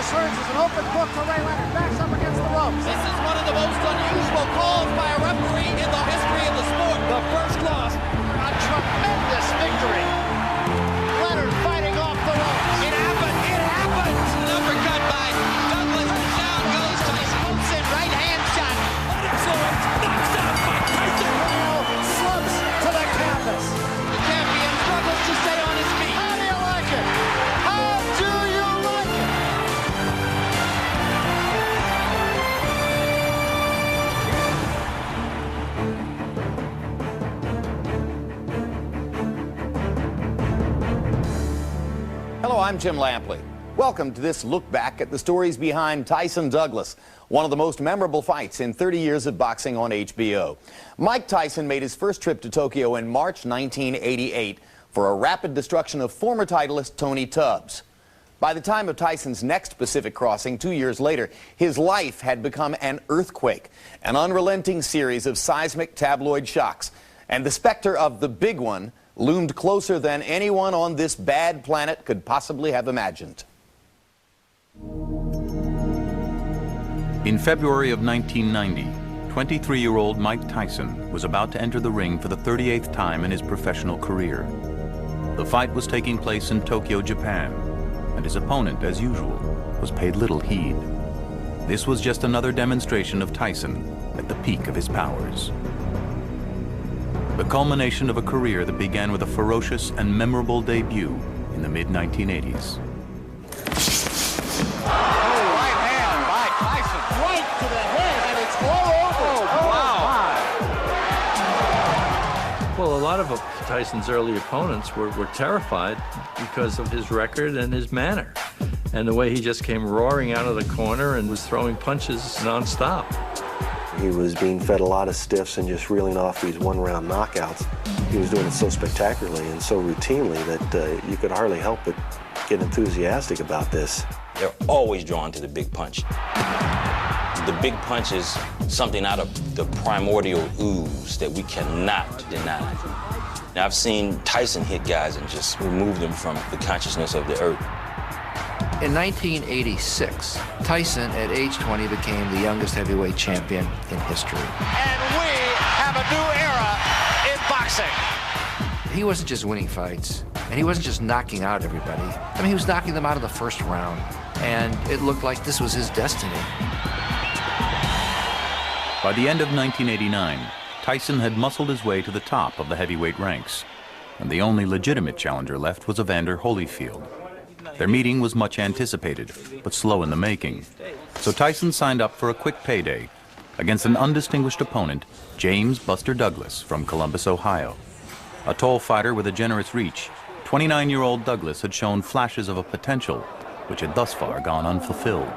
Surge is an open book for Ray Leonard. Backs up against the ropes. This is one of the most unusual calls by a referee in the history of the sport. The first loss. A tremendous victory. Leonard fighting off the ropes. It happened. It happened. An uppercut by Douglas. Down goes Tyson. Hooks in right hand shot. Excellent. Knocks out by Tyson. Now slumps to the canvas. The champion struggles to stay on his feet. How do you like it? How do you like it? Hello, I'm Jim Lampley. Welcome to this look back at the stories behind Tyson Douglas, one of the most memorable fights in 30 years of boxing on HBO. Mike Tyson made his first trip to Tokyo in March 1988 for a rapid destruction of former titleist Tony Tubbs. By the time of Tyson's next Pacific crossing 2 years later, his life had become an earthquake, an unrelenting series of seismic tabloid shocks, and the specter of the big one loomed closer than anyone on this bad planet could possibly have imagined. In February of 1990, 23-year-old Mike Tyson was about to enter the ring for the 38th time in his professional career. The fight was taking place in Tokyo, Japan, and his opponent, as usual, was paid little heed. This was just another demonstration of Tyson at the peak of his powers. The culmination of a career that began with a ferocious and memorable debut in the mid-1980s. Right hand by Tyson. Right to the head, and it's all over. Oh, wow. Well, a lot of Tyson's early opponents were terrified because of his record and his manner, and the way he just came roaring out of the corner and was throwing punches nonstop. He was being fed a lot of stiffs and just reeling off these one-round knockouts. He was doing it so spectacularly and so routinely that you could hardly help but get enthusiastic about this. They're always drawn to the big punch. The big punch is something out of the primordial ooze that we cannot deny. Now, I've seen Tyson hit guys and just remove them from the consciousness of the earth. In 1986, Tyson, at age 20, became the youngest heavyweight champion in history. And we have a new era in boxing. He wasn't just winning fights, and he wasn't just knocking out everybody. I mean, he was knocking them out of the first round, and it looked like this was his destiny. By the end of 1989, Tyson had muscled his way to the top of the heavyweight ranks, and the only legitimate challenger left was Evander Holyfield. Their meeting was much anticipated, but slow in the making. So Tyson signed up for a quick payday against an undistinguished opponent, James Buster Douglas from Columbus, Ohio. A tall fighter with a generous reach, 29-year-old Douglas had shown flashes of a potential which had thus far gone unfulfilled.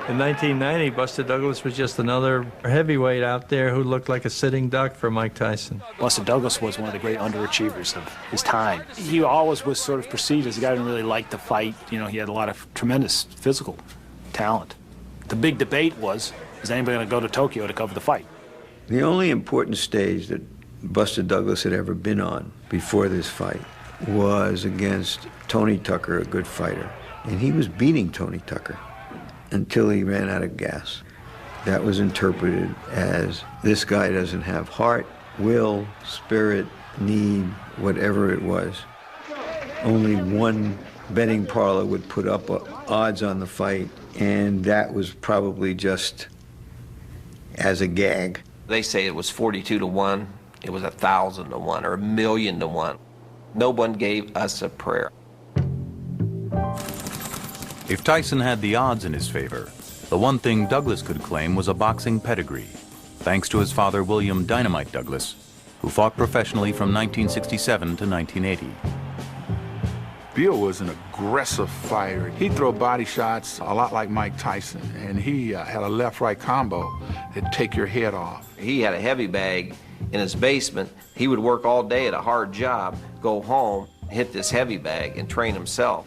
In 1990, Buster Douglas was just another heavyweight out there who looked like a sitting duck for Mike Tyson. Buster Douglas was one of the great underachievers of his time. He always was sort of perceived as a guy who didn't really like to fight. You know, he had a lot of tremendous physical talent. The big debate was, is anybody going to go to Tokyo to cover the fight? The only important stage that Buster Douglas had ever been on before this fight was against Tony Tucker, a good fighter. And he was beating Tony Tucker until he ran out of gas. That was interpreted as, this guy doesn't have heart, will, spirit, need, whatever it was. Only one betting parlor would put up odds on the fight, and that was probably just as a gag. They say it was 42 to 1, it was 1,000 to 1, or 1,000,000 to 1. No one gave us a prayer. If Tyson had the odds in his favor, the one thing Douglas could claim was a boxing pedigree, thanks to his father, William Dynamite Douglas, who fought professionally from 1967 to 1980. Bill was an aggressive fighter. He'd throw body shots a lot like Mike Tyson, and he had a left-right combo that'd take your head off. He had a heavy bag in his basement. He would work all day at a hard job, go home, hit this heavy bag, and train himself.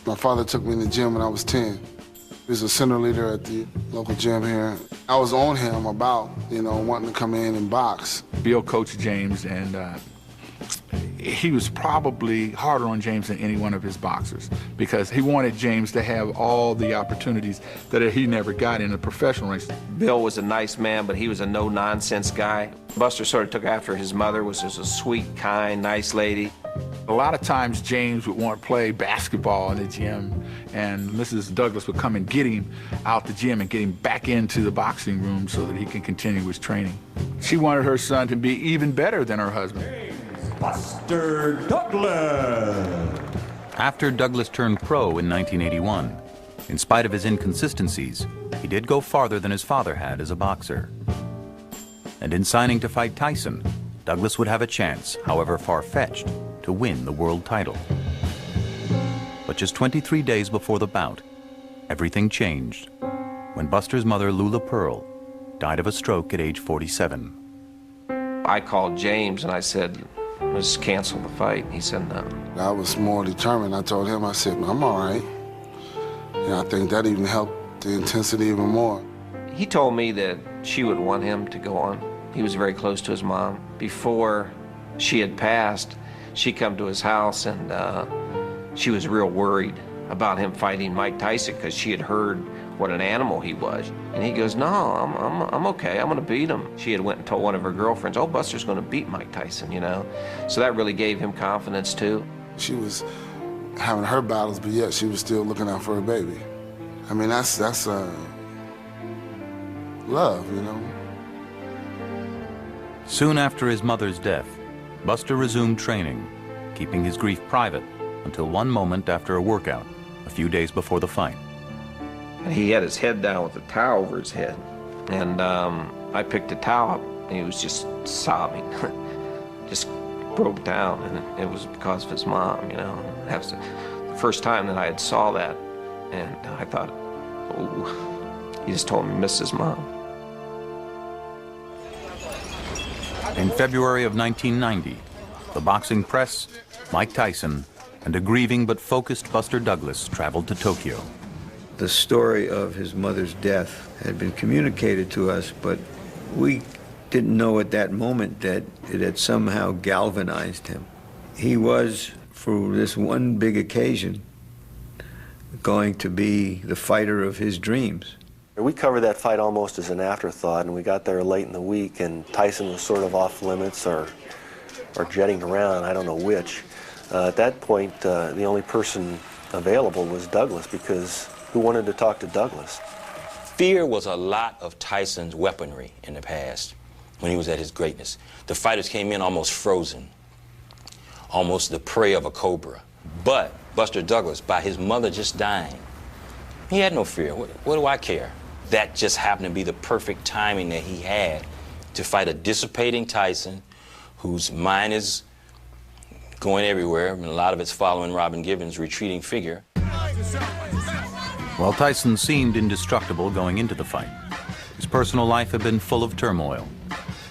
My father took me in the gym when I was 10. He was a center leader at the local gym here. I was on him about, wanting to come in and box. Bill coached James, and he was probably harder on James than any one of his boxers because he wanted James to have all the opportunities that he never got in the professional race. Bill was a nice man, but he was a no-nonsense guy. Buster sort of took after his mother, was just a sweet, kind, nice lady. A lot of times James would want to play basketball in the gym, and Mrs. Douglas would come and get him out the gym and get him back into the boxing room so that he can continue his training. She wanted her son to be even better than her husband. Buster Douglas. After Douglas turned pro in 1981, in spite of his inconsistencies, he did go farther than his father had as a boxer. And in signing to fight Tyson, Douglas would have a chance, however far-fetched, to win the world title. But just 23 days before the bout, everything changed when Buster's mother, Lula Pearl, died of a stroke at age 47. I called James and I said, let's cancel the fight. He said no. I was more determined. I told him, I said, I'm all right. And I think that even helped the intensity even more. He told me that she would want him to go on. He was very close to his mom. Before she had passed, she come to his house and she was real worried about him fighting Mike Tyson because she had heard what an animal he was. And he goes, no, I'm okay, I'm gonna beat him. She had went and told one of her girlfriends, oh, Buster's gonna beat Mike Tyson, you know? So that really gave him confidence too. She was having her battles, but yet she was still looking out for her baby. I mean, that's love, you know? Soon after his mother's death, Buster resumed training, keeping his grief private until one moment after a workout, a few days before the fight. He had his head down with a towel over his head. And I picked the towel up and he was just sobbing. Just broke down, and it was because of his mom, you know. That's the first time that I had saw that, and I thought, oh, he just told me he missed his mom. In February of 1990, the boxing press, Mike Tyson, and a grieving but focused Buster Douglas traveled to Tokyo. The story of his mother's death had been communicated to us, but we didn't know at that moment that it had somehow galvanized him. He was, for this one big occasion, going to be the fighter of his dreams. We covered that fight almost as an afterthought, and we got there late in the week, and Tyson was sort of off limits or jetting around, I don't know which. At that point, the only person available was Douglas, because who wanted to talk to Douglas? Fear was a lot of Tyson's weaponry in the past when he was at his greatness. The fighters came in almost frozen, almost the prey of a cobra. But Buster Douglas, by his mother just dying, he had no fear. What do I care? That just happened to be the perfect timing that he had to fight a dissipating Tyson whose mind is going everywhere, and a lot of it's following Robin Givens' retreating figure. While Tyson seemed indestructible going into the fight, his personal life had been full of turmoil.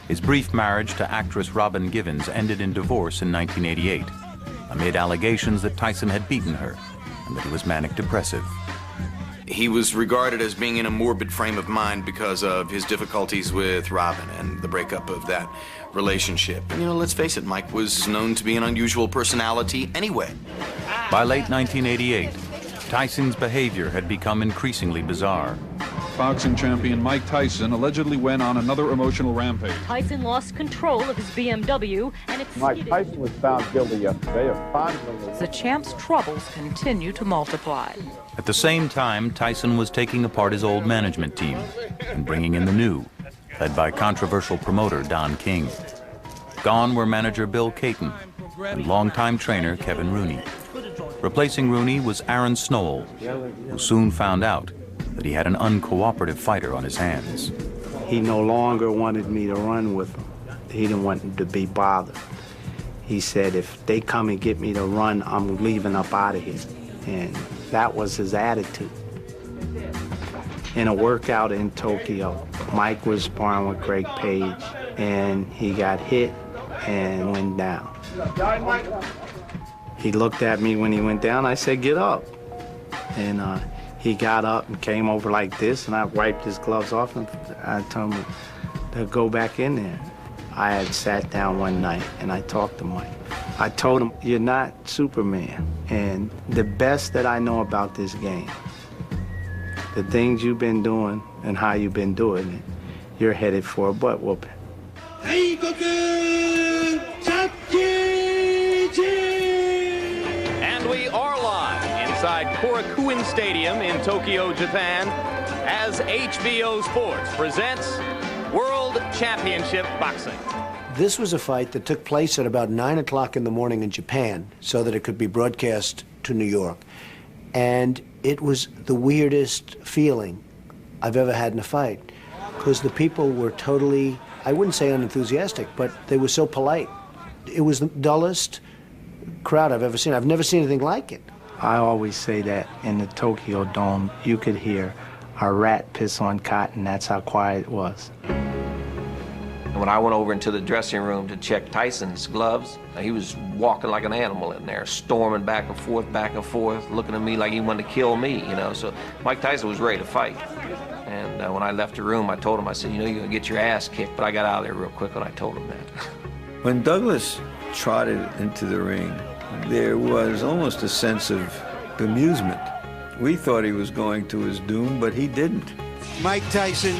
His brief marriage to actress Robin Givens ended in divorce in 1988, amid allegations that Tyson had beaten her and that he was manic depressive. He was regarded as being in a morbid frame of mind because of his difficulties with Robin and the breakup of that relationship. And, you know, let's face it, Mike was known to be an unusual personality anyway. By late 1988, Tyson's behavior had become increasingly bizarre. Boxing champion Mike Tyson allegedly went on another emotional rampage. Tyson lost control of his BMW and Mike Tyson was found guilty yesterday of fondling. The champ's troubles continue to multiply. At the same time, Tyson was taking apart his old management team and bringing in the new, led by controversial promoter Don King. Gone were manager Bill Caton and longtime trainer Kevin Rooney. Replacing Rooney was Aaron Snowell, who soon found out that he had an uncooperative fighter on his hands. He no longer wanted me to run with him. He didn't want to be bothered. He said, if they come and get me to run, I'm leaving up out of here. And that was his attitude. In a workout in Tokyo, Mike was sparring with Greg Page, and he got hit and went down. He looked at me when he went down. I said, get up. And he got up and came over like this, and I wiped his gloves off, and I told him to go back in there. I had sat down one night, and I talked to Mike. I told him, you're not Superman. And the best that I know about this game, the things you've been doing and how you've been doing it, you're headed for a butt whooping. And we are live inside Korakuen Stadium in Tokyo, Japan, as HBO Sports presents World Championship Boxing. This was a fight that took place at about 9 o'clock in the morning in Japan so that it could be broadcast to New York. And it was the weirdest feeling I've ever had in a fight, because the people were totally, I wouldn't say unenthusiastic, but they were so polite. It was the dullest crowd I've ever seen. I've never seen anything like it. I always say that in the Tokyo Dome, you could hear a rat piss on cotton. That's how quiet it was. When I went over into the dressing room to check Tyson's gloves, he was walking like an animal in there, storming back and forth, looking at me like he wanted to kill me, you know. So Mike Tyson was ready to fight. And when I left the room, I told him, I said, you know, you're going to get your ass kicked. But I got out of there real quick when I told him that. When Douglas trotted into the ring, there was almost a sense of bemusement. We thought he was going to his doom, but he didn't. Mike Tyson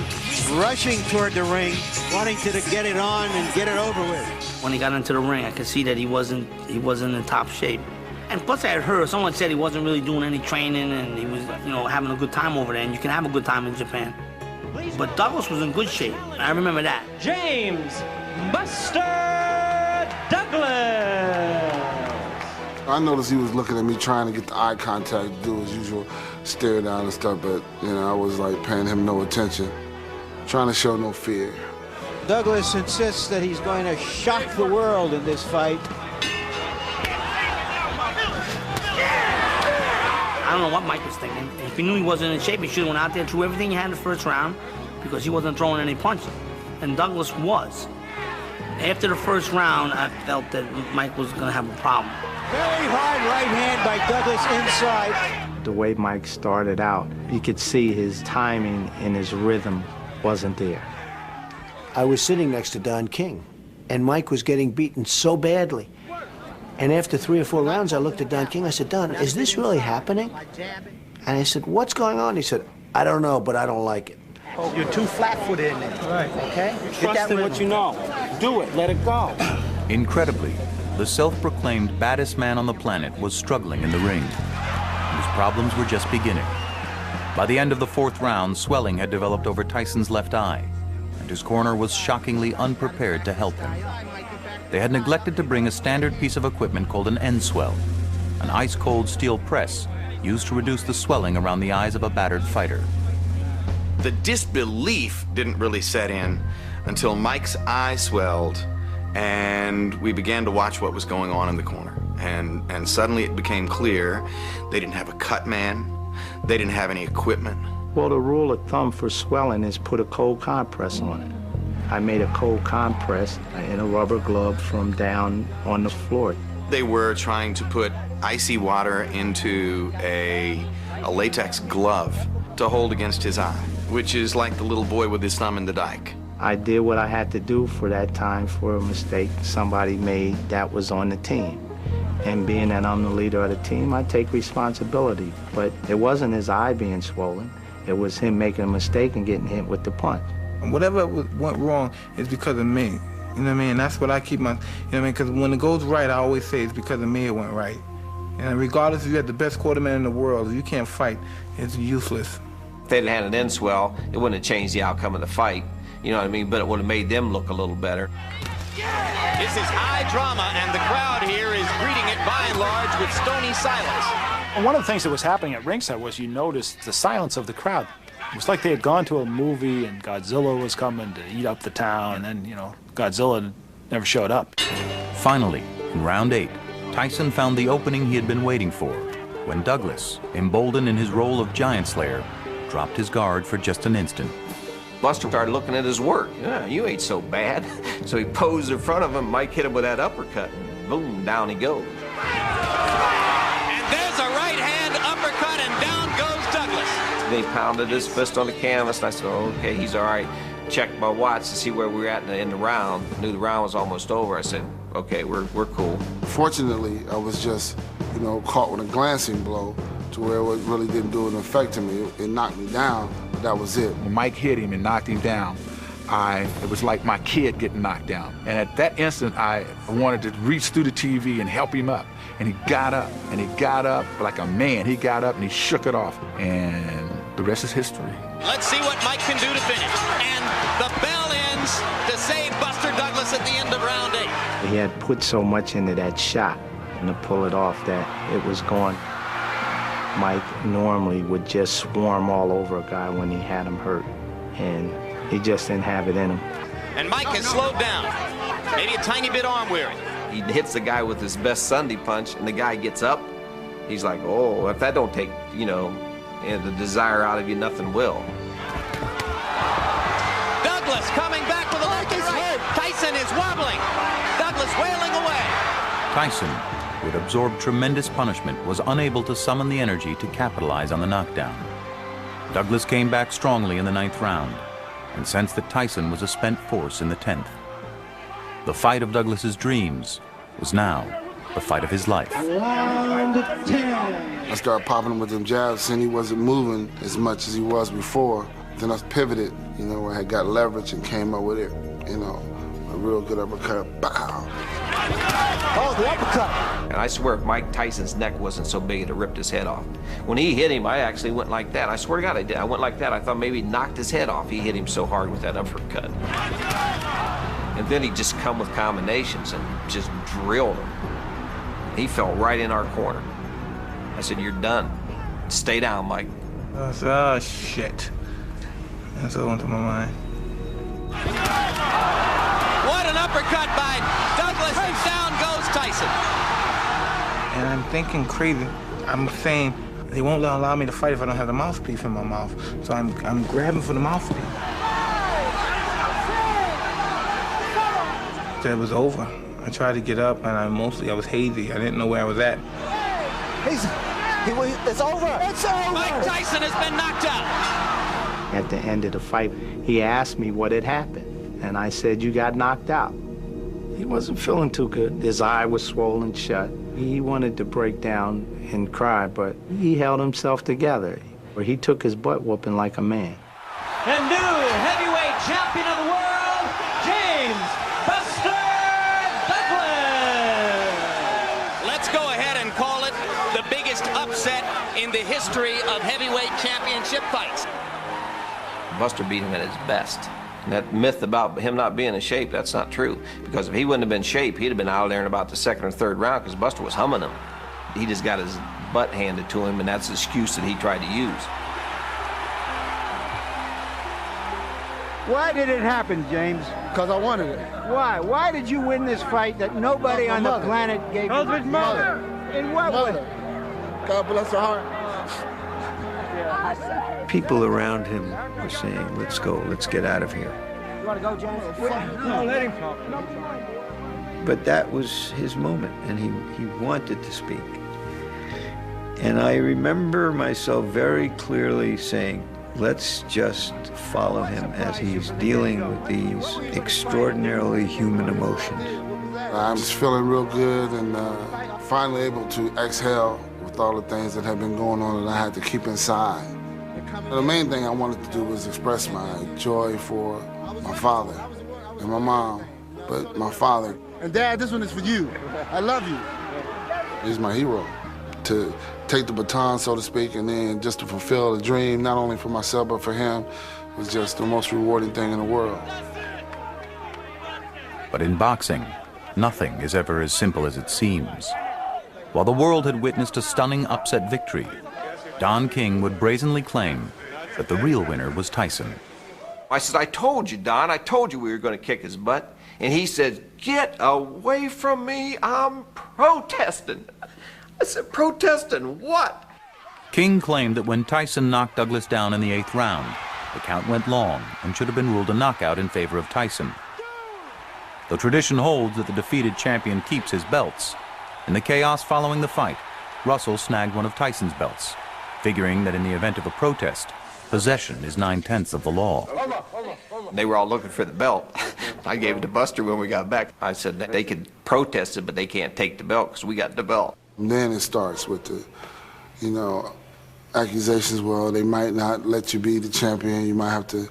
rushing toward the ring, wanting to get it on and get it over with. When he got into the ring, I could see that he wasn't in top shape. And plus I had heard, someone said he wasn't really doing any training and he was, you know, having a good time over there, and you can have a good time in Japan. But Douglas was in good shape. I remember that. James Buster Douglas. I noticed he was looking at me, trying to get the eye contact, do his usual stare down and stuff, but, you know, I was like paying him no attention, trying to show no fear. Douglas insists that he's going to shock the world in this fight. I don't know what Mike was thinking. If he knew he wasn't in shape, he should have went out there and threw everything he had in the first round, because he wasn't throwing any punches. And Douglas was. After the first round, I felt that Mike was going to have a problem. Very hard right hand by Douglas inside. The way Mike started out, you could see his timing and his rhythm wasn't there. I was sitting next to Don King, and Mike was getting beaten so badly. And after 3 or 4 rounds, I looked at Don King. I said, Don, is this really happening? And I said, what's going on? He said, I don't know, but I don't like it. You're too flat-footed in there. Right. Okay? Trust in what you know. Do it. Let it go. Incredibly, the self-proclaimed baddest man on the planet was struggling in the ring. His problems were just beginning. By the end of the 4th round, swelling had developed over Tyson's left eye, and his corner was shockingly unprepared to help him. They had neglected to bring a standard piece of equipment called an end swell, an ice-cold steel press used to reduce the swelling around the eyes of a battered fighter. The disbelief didn't really set in until Mike's eye swelled and we began to watch what was going on in the corner. And suddenly it became clear they didn't have a cut man, they didn't have any equipment. Well, the rule of thumb for swelling is put a cold compress on it. I made a cold compress in a rubber glove from down on the floor. They were trying to put icy water into a latex glove to hold against his eye, which is like the little boy with his thumb in the dike. I did what I had to do for that time for a mistake somebody made that was on the team. And being that I'm the leader of the team, I take responsibility. But it wasn't his eye being swollen. It was him making a mistake and getting hit with the punch. Whatever went wrong is because of me. You know what I mean? And that's what I keep my, you know what I mean? Because when it goes right, I always say it's because of me it went right. And regardless if you have the best quarterman in the world, if you can't fight, it's useless. If they'd had an end swell, it wouldn't have changed the outcome of the fight. You know what I mean? But it would have made them look a little better. This is high drama, and the crowd here is greeting it by and large with stony silence. And one of the things that was happening at ringside was you noticed the silence of the crowd. It was like they had gone to a movie and Godzilla was coming to eat up the town, and then, you know, Godzilla never showed up. Finally, in round 8, Tyson found the opening he had been waiting for, when Douglas, emboldened in his role of giant slayer, dropped his guard for just an instant. Buster started looking at his work. Yeah, you ain't so bad. So he posed in front of him. Mike hit him with that uppercut, and boom, down he goes. And there's a right hand uppercut, and down goes Douglas. Then he pounded his fist on the canvas, and I said, oh, okay, he's all right. Checked my watch to see where we were at in the round. Knew the round was almost over. I said, okay, we're cool. Fortunately, I was just, caught with a glancing blow to where it really didn't do an effect to me. It knocked me down, but that was it. When Mike hit him and knocked him down, it was like my kid getting knocked down. And at that instant, I wanted to reach through the TV and help him up. And he got up, like a man. He got up and he shook it off. And the rest is history. Let's see what Mike can do to finish. And the bell ends to save Buster Douglas at the end of round 8. He had put so much into that shot and to pull it off that it was gone. Mike normally would just swarm all over a guy when he had him hurt. And he just didn't have it in him. And Mike has slowed down, maybe a tiny bit arm weary. He hits the guy with his best Sunday punch, and the guy gets up. He's like, oh, if that don't take, the desire out of you, nothing will. Douglas coming back with a left and right. Tyson is wobbling. Douglas wailing away. Tyson, who had absorbed tremendous punishment, was unable to summon the energy to capitalize on the knockdown. Douglas came back strongly in the 9th round and sensed that Tyson was a spent force in the 10th. The fight of Douglas's dreams was now the fight of his life. I started popping him with them jabs, and he wasn't moving as much as he was before. Then I pivoted, I had got leverage and came up with it, a real good uppercut. Bow. Oh, the uppercut. And I swear, if Mike Tyson's neck wasn't so big, it'd have ripped his head off. When he hit him, I actually went like that. I swear to God, I did. I went like that. I thought maybe he knocked his head off. He hit him so hard with that uppercut. And then he just come with combinations and just drilled him. He fell right in our corner. I said, you're done. Stay down, Mike. Oh, shit. That's all into my mind. What an uppercut by Douglas, and down goes Tyson. And I'm thinking crazy. I'm saying they won't allow me to fight if I don't have the mouthpiece in my mouth. So I'm grabbing for the mouthpiece. It was over. I tried to get up, and I was hazy. I didn't know where I was at. It's over. It's over. Mike Tyson has been knocked out. At the end of the fight, he asked me what had happened. And I said, you got knocked out. He wasn't feeling too good. His eye was swollen shut. He wanted to break down and cry, but he held himself together. He took his butt whooping like a man. And new heavyweight champion of the world, James Buster Douglas. Let's go ahead and call it the biggest upset in the history of heavyweight championship fights. Buster beat him at his best. And that myth about him not being in shape, that's not true. Because if he wouldn't have been in shape, he'd have been out there in about the 2nd or 3rd round because Buster was humming him. He just got his butt handed to him, and that's the excuse that he tried to use. Why did it happen, James? Because I wanted it. Why? Why did you win this fight that nobody on the planet gave you? His mother. In what way? God bless her heart. People around him were saying, let's go, let's get out of here. You want to go, James? No, let him talk. But that was his moment, and he wanted to speak. And I remember myself very clearly saying, let's just follow him as he's dealing with these extraordinarily human emotions. I'm just feeling real good and finally able to exhale with all the things that have been going on that I had to keep inside. The main thing I wanted to do was express my joy for my father and my mom, but my father. And Dad, this one is for you. I love you. He's my hero. To take the baton, so to speak, and then just to fulfill a dream, not only for myself, but for him, was just the most rewarding thing in the world. But in boxing, nothing is ever as simple as it seems. While the world had witnessed a stunning upset victory, Don King would brazenly claim that the real winner was Tyson. I said, I told you, Don, I told you we were going to kick his butt. And he said, get away from me, I'm protesting. I said, protesting what? King claimed that when Tyson knocked Douglas down in the 8th round, the count went long and should have been ruled a knockout in favor of Tyson. Though tradition holds that the defeated champion keeps his belts, in the chaos following the fight, Russell snagged one of Tyson's belts, figuring that in the event of a protest, Possession is 9/10 of the law. They were all looking for the belt. I gave it to Buster when we got back. I said that they could protest it, but they can't take the belt because we got the belt. And then it starts with the, you know, accusations. Well, they might not let you be the champion. You might have to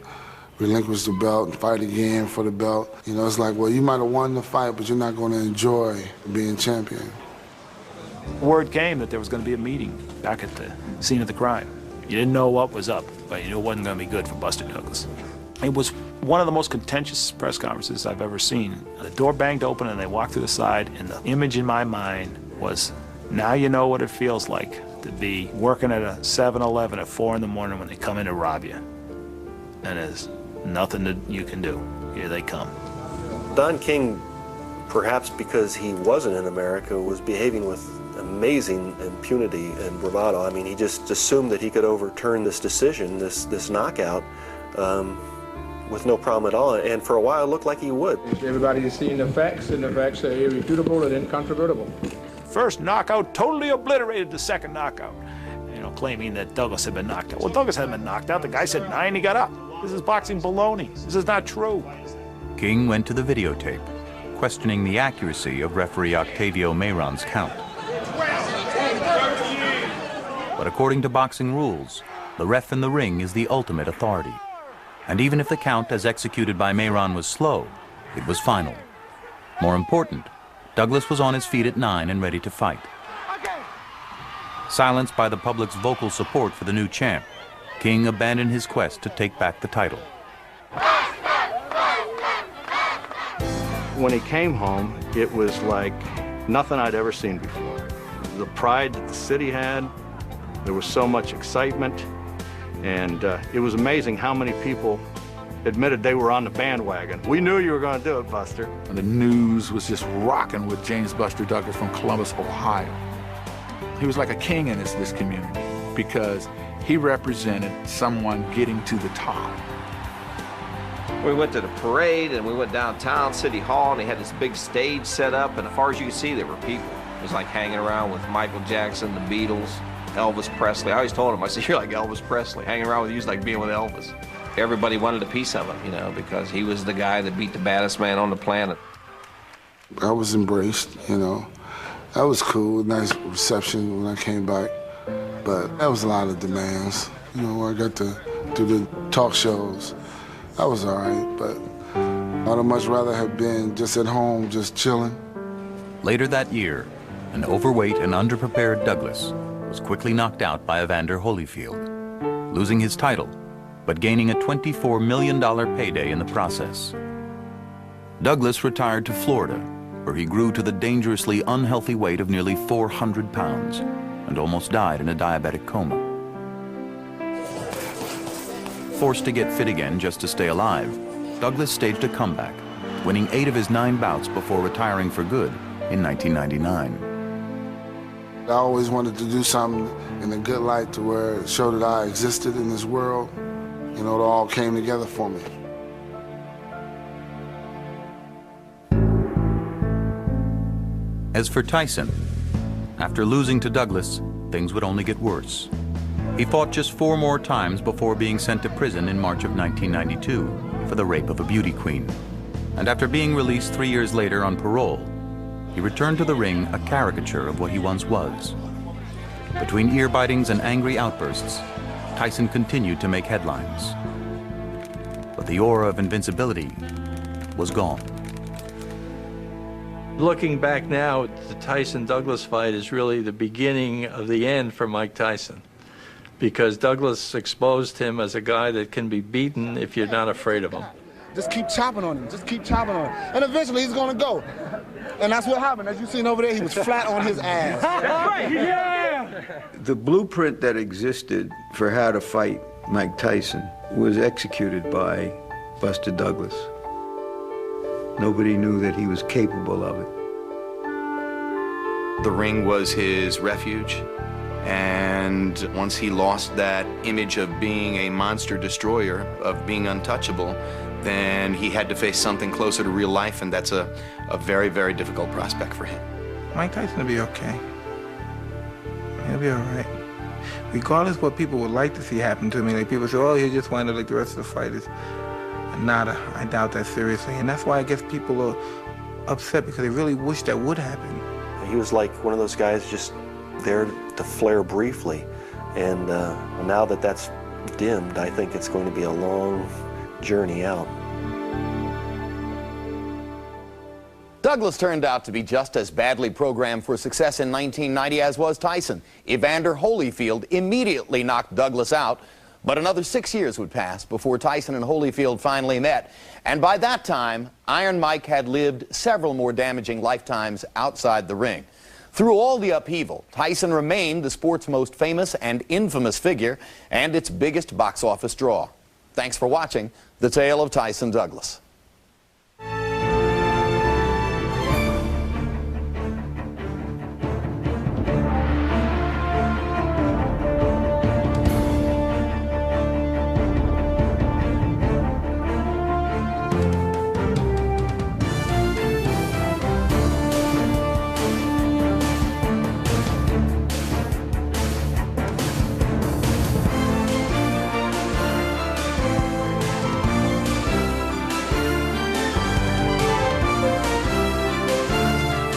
relinquish the belt and fight again for the belt. You know, it's like, well, you might have won the fight, but you're not going to enjoy being champion. Word came that there was going to be a meeting back at the scene of the crime. You didn't know what was up, but you knew it wasn't going to be good for Buster Douglas. It was one of the most contentious press conferences I've ever seen. The door banged open and they walked to the side, and the image in my mind was, now you know what it feels like to be working at a 7-Eleven at 4 in the morning when they come in to rob you. And there's nothing that you can do. Here they come. Don King, perhaps because he wasn't in America, was behaving with amazing impunity and bravado. I mean, he just assumed that he could overturn this decision, this knockout, with no problem at all. And for a while, it looked like he would. Everybody has seen the facts, and the facts are irrefutable and incontrovertible. First knockout totally obliterated the second knockout, you know, claiming that Douglas had been knocked out. Well, Douglas hadn't been knocked out. The guy said 9, he got up. This is boxing baloney. This is not true. King went to the videotape, questioning the accuracy of referee Octavio Mayron's count. But according to boxing rules, the ref in the ring is the ultimate authority. And even if the count as executed by Mayron was slow, it was final. More important, Douglas was on his feet at 9 and ready to fight. Silenced by the public's vocal support for the new champ, King abandoned his quest to take back the title. When he came home, it was like nothing I'd ever seen before. The pride that the city had, there was so much excitement, and it was amazing how many people admitted they were on the bandwagon. We knew you were going to do it, Buster. And the news was just rocking with James Buster Douglas from Columbus, Ohio. He was like a king in this community because he represented someone getting to the top. We went to the parade and we went downtown City Hall, and they had this big stage set up, and as far as you could see, there were people. It was like hanging around with Michael Jackson, the Beatles, Elvis Presley. I always told him, I said, you're like Elvis Presley. Hanging around with you is like being with Elvis. Everybody wanted a piece of him, you know, because he was the guy that beat the baddest man on the planet. I was embraced, you know. That was cool, nice reception when I came back. But that was a lot of demands. You know, I got to do the talk shows. That was all right, but I'd much rather have been just at home, just chilling. Later that year, an overweight and underprepared Douglas was quickly knocked out by Evander Holyfield, losing his title, but gaining a $24 million payday in the process. Douglas retired to Florida, where he grew to the dangerously unhealthy weight of nearly 400 pounds and almost died in a diabetic coma. Forced to get fit again just to stay alive, Douglas staged a comeback, winning 8 of his 9 bouts before retiring for good in 1999. I always wanted to do something in a good light to where it showed that I existed in this world. You know, it all came together for me. As for Tyson, after losing to Douglas, things would only get worse. He fought just 4 more times before being sent to prison in March of 1992 for the rape of a beauty queen. And after being released 3 years later on parole, he returned to the ring a caricature of what he once was. Between ear bitings and angry outbursts, Tyson continued to make headlines. But the aura of invincibility was gone. Looking back now, the Tyson-Douglas fight is really the beginning of the end for Mike Tyson, because Douglas exposed him as a guy that can be beaten if you're not afraid of him. Just keep chopping on him. Just keep chopping on him. And eventually he's going to go. And that's what happened. As you seen over there, he was flat on his ass. Yeah! The blueprint that existed for how to fight Mike Tyson was executed by Buster Douglas. Nobody knew that he was capable of it. The ring was his refuge. And once he lost that image of being a monster destroyer, of being untouchable, then he had to face something closer to real life, and that's a very, very difficult prospect for him. Mike Tyson will be okay. He'll be all right. regardless of what people would like to see happen to me, like people say, oh, he just wanted like the rest of the fighters. Nada, I doubt that seriously. And that's why I guess people are upset, because they really wish that would happen. He was like one of those guys just there to flare briefly. And now that that's dimmed, I think it's going to be a long journey out. Douglas turned out to be just as badly programmed for success in 1990 as was Tyson. Evander Holyfield immediately knocked Douglas out, but another 6 years would pass before Tyson and Holyfield finally met. And by that time, Iron Mike had lived several more damaging lifetimes outside the ring. Through all the upheaval, Tyson remained the sport's most famous and infamous figure and its biggest box office draw. Thanks for watching The Tale of Tyson Douglas.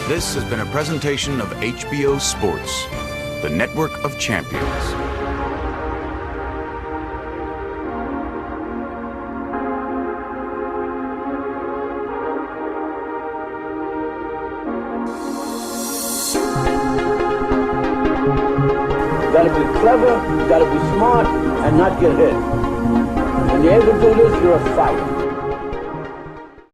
This has been a presentation of HBO Sports, the network of champions. You gotta be clever, you gotta be smart, and not get hit. When you're able to do this, you're a fighter.